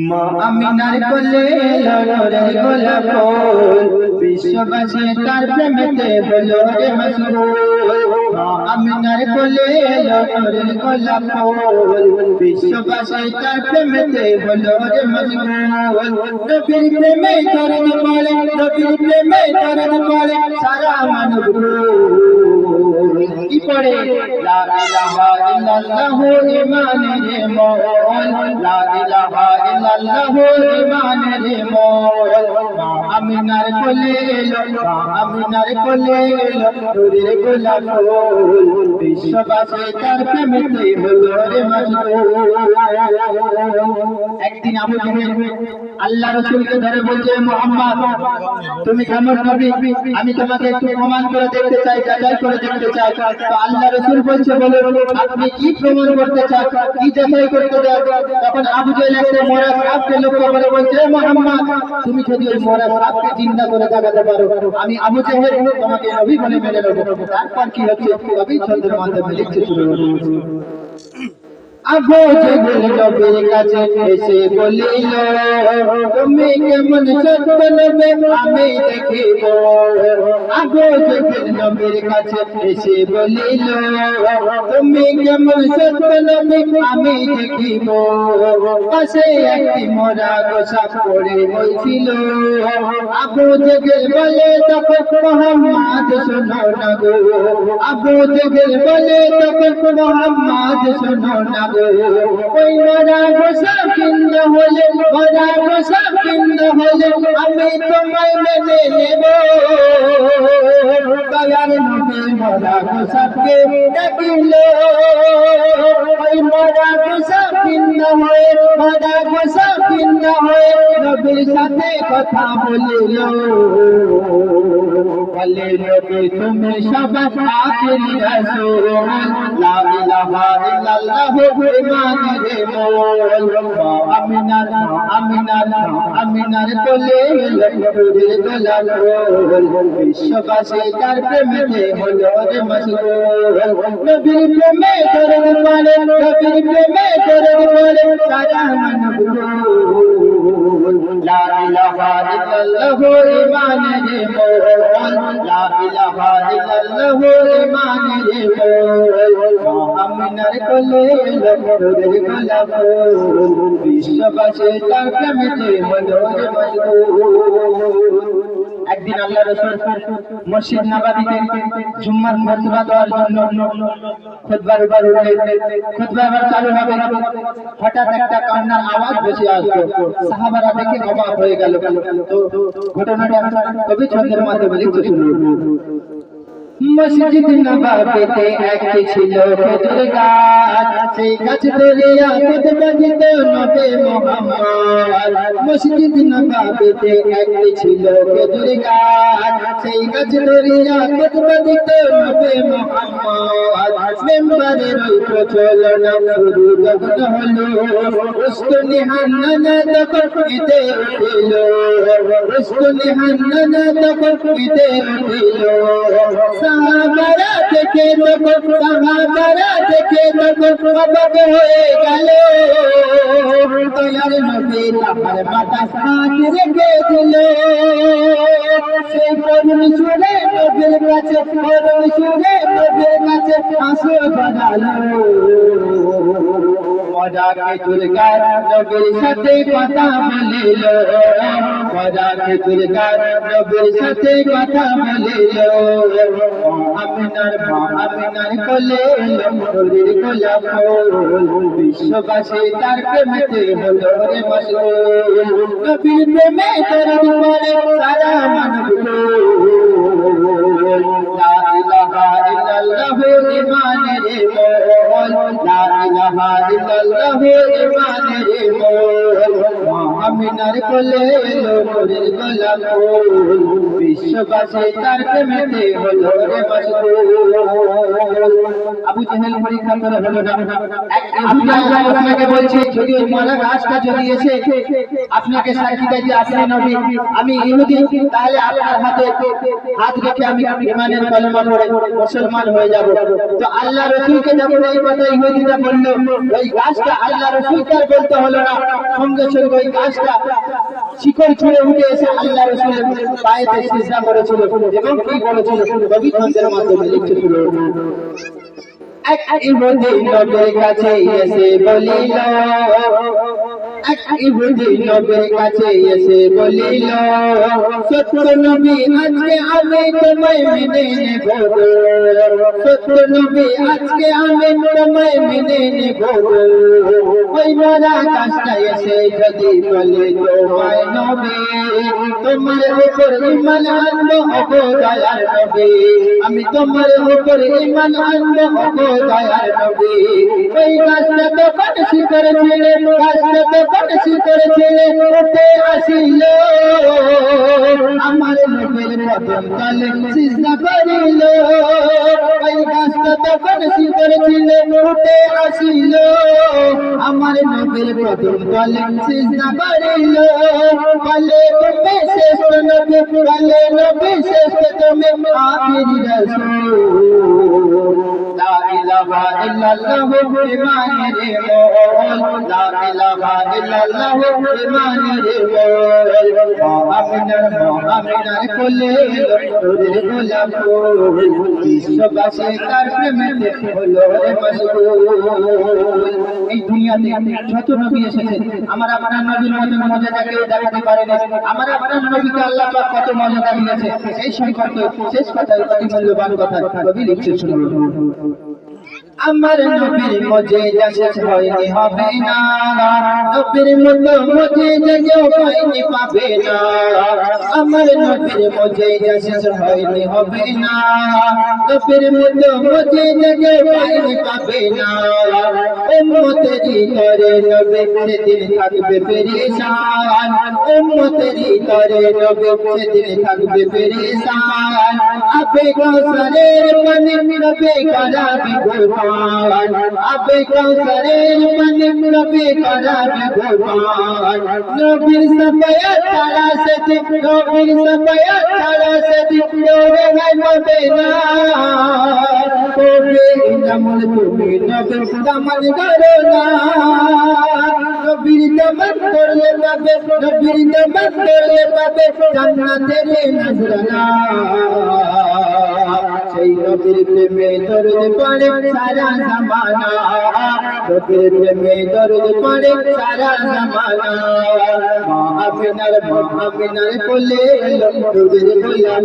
মা আমিনার কোলে লড়রে গোলাপ ফুল বিশ্ববাসী তার প্রেমেতে হলো রে মশগুল। মা আমিনার কোলে লড়রে গোলাপ ফুল বিশ্ববাসী তার প্রেমেতে হলো রে মশগুল। নবীর প্রেমে দরদ পড়ে, নবীর প্রেমে দরদ পড়ে সারা মানব কি পড়ে লা ইলাহা ইল্লাল্লাহু ইমানের মোল, লা ইলাহা ইল্লাল্লাহু ইমানের মোল। মা আমিনার কোলে এলো, মা আমিনার কোলে এলো নূরের গোলাপ ফুল বিশ্ববাসী তার প্রেমেতে হলো রে মশগুল। একদিন আবু জেহেল আল্লাহ রাসূলকে ধরে বলছে, মুহাম্মদ তুমি কেমন নবী, আমি তোমাকে একটু প্রমাণ করে দেখতে চাই, যাচাই করে দেখতে চাই। তো আল্লাহ রাসূল বলছে, বলো আপনি কি প্রমাণ করতে চান, কি যাচাই করতে চান? তখন আবু জেহেল একটা মরা সাপকে লক্ষ্য করে বলছে, মুহাম্মদ তুমি যদি ওই মরা সাপকে জিন্দা করে দেখাতে পারো, আমি আবু জেহেল তোমাকে নবী বলে মেনে নেব। তারপর কি হচ্ছে কবি ছন্দের মাধ্যমে লিখতে শুরু করছে। আবু জেহেল নবীর কাছে এসে বলিল, তুমি কেমন সত্য নবী আমি দেখিব। আবু জেহেল নবীর কাছে এসে বলিল, তুমি কেমন সত্য নবী আমি দেখিব। পাশে একটি মরা গোসা পড়ে হয়েছিল। আবু জেহেল বলে, তখন মুহাম্মদ শোনো না গো। আবু জেহেল বলে, তখন মুহাম্মদ শোনো না গো। ওই মরা গোসা কিন্দ হলে, মরা গোসা কিন্দ হলে আমি তোমায় মেনে নেব। দয়ার নবী মরা গোসাকে ডাকিল, ওই মরা গোসা কিন্দ হয়ে, মরা গোসা কিন্দ হয়ে নবীর সাথে কথা বলিল। বলে নবী তুমি সবার আখিরি রাসূল, লা ইলাহা ইল্লাল্লাহু ইমানের মোল। মা আমিনার, মা আমিনার, মা আমিনার কোলে নূরের গোলাপ ফুল বিশ্ববাসী তার প্রেমেতে হলো রে মশগুল। নবীর প্রেমে দরদ পড়ে, নবীর প্রেমে দরদ পড়ে সারা মানব লা ইলাহা ইল্লাল্লাহু ইমানের মোল, লা ইলাহা ইল্লাল্লাহু ইমানের মোল। মা আমিনার কোলে নূরের গোলাপ ফুল বিশ্ববাসী তার প্রেমেতে হলো রে মশগুল। একদিন আল্লাহ রাসূল মসজিদ নববীতে জুম্মার খুতবা দেওয়ার জন্য খুতবার উপর উঠলেন। খুতবা এবার চালু হবে, হঠাৎ একটা কান্নার আওয়াজ ভেসে আসলো। সাহাবারা দেখে অবাক হয়ে গেল। তো ঘটনাটা কবি ছন্দের মাধ্যমে লিখতে শুরু করল। মসজিদ নববীতে একটি ছিল খেজুর গাছ, সেই গাছ ধরিয়া খুতবা দিত নবী মুহাম্মদ। মসজিদ নববীতে একটি ছিল খেজুর গাছ, সেই গাছ ধরিয়া খুতবা দিত নবী মুহাম্মদ। মেম্বারের ওই প্রচলন শুরু যখন হলো, উস্তুনি হান্নানা তখন ঈদে উঠিল, উস্তুনি হান্নানা তখন ঈদে উঠিল। সাহাবারা দেখে তখন, সাহাবারা দেখে তখন অবাক হয়ে গেল। দয়ার নবী তাহার মাথা হাত রেখে দিল। সেই করুণ সুরে নবীর কাছে, করুণ সুরে নবীর কাছে আঁসু ঝরালো। মজা খেজুর গাছ নবীর সাথে কথা বলিল, মজা খেজুর গাছ নবীর সাথে কথা বলিল। আমিনার, মা আমিনার কোলে নূরের গোলাপ ফুল বিশ্ববাসী তার প্রেমেতে হলো রে মশগুল। নবীর প্রেমে দরদ পড়ে সারা মানব লা ইলাহা ইল্লাল্লাহু ইমানের মোল, লা ইলাহা ইল্লাল্লাহু ইমানের মোল। মা আমিনার কোলে নূরের গোলাপ ফুল বিশ্ববাসী তার প্রেমেতে হলো রে মশগুল। আবু জেহেল পরীক্ষা করে হলো না। এক ইহুদি আপনাকে বলছে যদি ওই মরা গাছটা যদি এসে আপনাকে সাক্ষী দেয় যে আপনি নবী, আমি ইহুদি, তাহলে আপনার হাতে হাত রেখে আমি ঈমানের কলেমা পড়ে মুসলমান হয়ে যাব। তো আল্লাহ রাসূলকে যখন এই কথা ইহুদিটা বলল, ওই গাছটা আল্লাহ রাসূলকে আর বলতে হলো না, সঙ্গে সঙ্গে ওই গাছটা শিকড় ছুঁড়ে উঠে এসে আল্লাহ রাসূলের পায়েতে সিজদা করেছিল এবং কি বলেছিল কবির গ্রন্থের মাধ্যমে লিখেছিল। এক ইহুদি নবীর কাছে এসে বলিল, এক ইহুদি নবীর কাছে এসে বলিল, সত্য নবী আজকে আমি তোমায় মেনে নেব, সত্য নবী আজকে আমি তোমায় মেনে নেব। ওই মরা গাছটা এসে যদি বলে তোমায় নবী, তোমার উপর ঈমান আনবো ওগো দয়ার নবী, আমি তোমার উপর ঈমান আনবো ওগো দয়ার নবী। ওই গাছটা তো কাটছি করেছিলে, গাছটা তো কাটছি করেছিলে, উঠে আসিল আমার নবীর কদম তলে সিজদা করিল। ওই গাছটা তো কাটছি করেছিলে, উঠে আসিল আমার নবীর কদম তলে সিজদা করিল। বলে তুমি শ্রেষ্ঠ নবী, বলে নবী শ্রেষ্ঠ তুমি আখিরি রাসূল। লা ইলাহা ইল্লাল্লাহু ঈমানের মূল, লা ইলাহা ইল্লাল্লাহু ঈমানের মূল। মুহাম্মদের কোলে নূরের গোলাপ ফুল, বিশ্ববাসী তার প্রেমেতে হলো রে মশগুল। এই দুনিয়াতে যত নবী এসেছে আমার নবীর মতো মর্যাদা কেউ দেখাতে পারেনি। আমার নবীকে আল্লাহ পাক কত মর্যাদা দিয়েছে, সেই সম্পর্কে শেষ কথা, অতি মূল্যবান কথা কবি লিখছে শুনুন। আমার নবীর মুজিজা শেষ হয়নি হবে না, নবীর মতো মুজিজা কেউ পায়নি পাবে না। আমার নবীর মুজিজা শেষ হয়নি হবে না, নবীর মতো মুজিজা কেউ পায়নি পাবে না। উম্মতেরই তরে নবী সেদিন থাকবে পেরেশান, উম্মতেরই তরে নবী সেদিন থাকবে পেরেশান। আবে কাউসারের পানি নবী করাবে গোপান, আবে কাউসারের পানি নবী করাবে গোপান। নবীর সাফায়াত ছাড়া সেদিন, নবীর সাফায়াত ছাড়া সেদিন দৌড়ে গায় পাবে না। তবে যেমন তুমি নবীর দামান করো না, নবীর দামান করলে পাবে, নবীর দামান করলে পাবে জান্নাতের নজরানা। সেই নবীর প্রেমে দরদ পড়ে সারা জামানা, নবীর প্রেমে দরদ পড়ে সারা জামানা। মা আমিনার কোলে নূরের গোলাপ